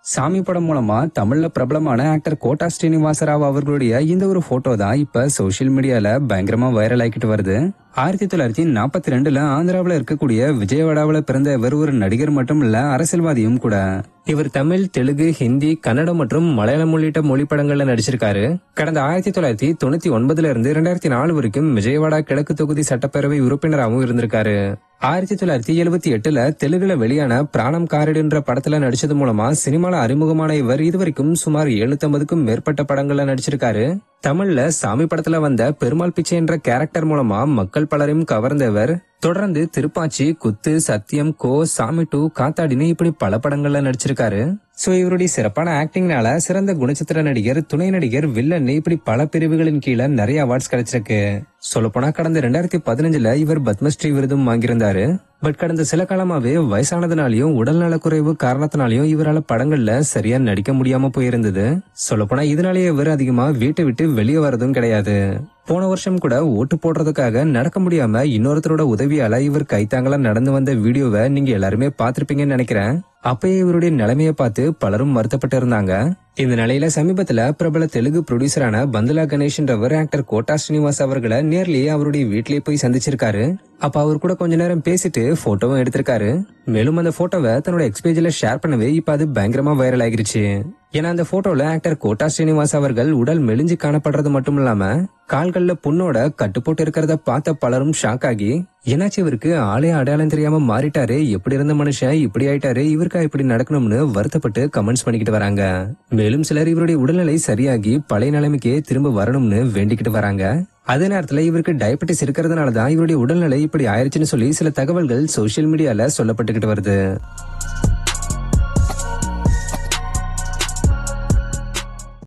சாமி படம் மூலமா தமிழ்ல பிரபலமான ஆக்டர் கோட்டா ஸ்ரீனிவாச ராவ் அவர்களுடைய இந்த ஒரு போட்டோ தான் இப்ப சோசியல் மீடியால பயங்கரமா வைரல் ஆகிட்டு வருது. 1942 ஆந்திராவில் இருக்கக்கூடிய விஜயவாடாவில் பிறந்த இவர் ஒரு நடிகர் மட்டும் இல்ல, அரசியல்வாதியும் கூட. இவர் தமிழ், தெலுங்கு, ஹிந்தி, கன்னடம் மற்றும் மலையாளம் உள்ளிட்ட மொழி படங்கள்ல நடிச்சிருக்காரு. கடந்த 1999 இருந்து 2004 வரைக்கும் விஜயவாடா கிழக்கு தொகுதி சட்டப்பேரவை உறுப்பினராகவும் இருந்திருக்காரு. 1978 தெலுங்குல வெளியான பிராணம் காரிடுன்ற படத்துல நடிச்சது மூலமா சினிமால அறிமுகமான இவர் இதுவரைக்கும் சுமார் 750க்கும் மேற்பட்ட படங்கள்ல நடிச்சிருக்காரு. தமிழ்ல சாமி படத்துல வந்த பெருமாள் பிச்சை என்ற கேரக்டர் மூலமா மக்கள் பலரையும் கவர்ந்தவர். தொடர்ந்து திருப்பாச்சி, குத்து, சத்தியம், கோ, சாமி 2, காத்தாடின்னு இப்படி பல படங்கள்ல நடிச்சிருக்காரு. சோ இவருடைய சிறப்பான ஆக்டிங்னால சிறந்த குணச்சித்திர நடிகர், துணை நடிகர், வில்லன் இப்படி பல பிரிவுகளின் கீழே நிறைய அவார்ட்ஸ் கிடைச்சிருக்கு. சொல்லப்போனா கடந்த 2015 இவர் பத்மஸ்ரீ விருதும் வாங்கியிருந்தாரு. பட் கடந்த சில காலமாவே வயசானதுனாலையும் உடல் நலக்குறைவு காரணத்தினாலையும் இவரால படங்கள்ல சரியா நடிக்க முடியாம போயிருந்தது. சொல்லப்போனா இதனாலேயே இவர் அதிகமா வீட்டை விட்டு வெளியே வரதும் கிடையாது. போன வருஷம் கூட ஓட்டு போடுறதுக்காக நடக்க முடியாம இன்னொருத்தரோட உதவியால இவர் கைத்தாங்களா நடந்து வந்த வீடியோவை நீங்க எல்லாருமே பாத்திருப்பீங்கன்னு நினைக்கிறேன். அப்பயே இவருடைய நிலைமையை பார்த்து பலரும் வருத்தப்பட்டு இருந்தாங்க. இந்த நிலையில சமீபத்துல பிரபல தெலுங்கு ப்ரொடியூசரான பந்துலா கணேஷ்ன்றவர் ஆக்டர் கோட்டா ஸ்ரீனிவாஸ் அவர்களை நேர்லயே அவருடைய வீட்லயே போய் சந்திச்சிருக்காரு. அப்ப அவர் கூட கொஞ்ச நேரம் பேசிட்டு போட்டோவும் எடுத்திருக்காரு. மேலும் அந்த போட்டோவை தன்னோட எக்ஸ்பேஜ்ல ஷேர் பண்ணவே இப்ப அது பயங்கரமா வைரல் ஆகிருச்சு. ஏன்னா அந்த போட்டோல ஆக்டர் கோட்டா ஸ்ரீனிவாஸ் அவர்கள் உடல் மெலிஞ்சு காணப்படுறது மட்டும் இல்லாம கால்கள்ல புண்ணோட கட்டு போட்டு இருக்கிறத பார்த்த பலரும் ஷாக் ஆகி, என்னாச்சு இவருக்கு ஆளே அடையாளம் தெரியாம மாறிட்டாரு, எப்படி இருந்த மனுஷன் இப்படி ஆயிட்டாரு, இவருக்கா இப்படி நடக்கணும்னு வருத்தப்பட்டு கமெண்ட்ஸ் பண்ணிக்கிட்டு வராங்க. மேலும் சிலர் இவருடைய உடல்நிலை சரியாகி பழைய நிலைமைக்கே திரும்ப வரணும்னு வேண்டிக்கிட்டு வராங்க. அதே நேரத்துல இவருக்கு டயபெட்டிஸ் இருக்கிறதுனாலதான் இவருடைய உடல்நிலை இப்படி ஆயிருச்சுன்னு சொல்லி சில தகவல்கள் சோசியல் மீடியால சொல்லப்பட்டுக்கிட்டு வருது.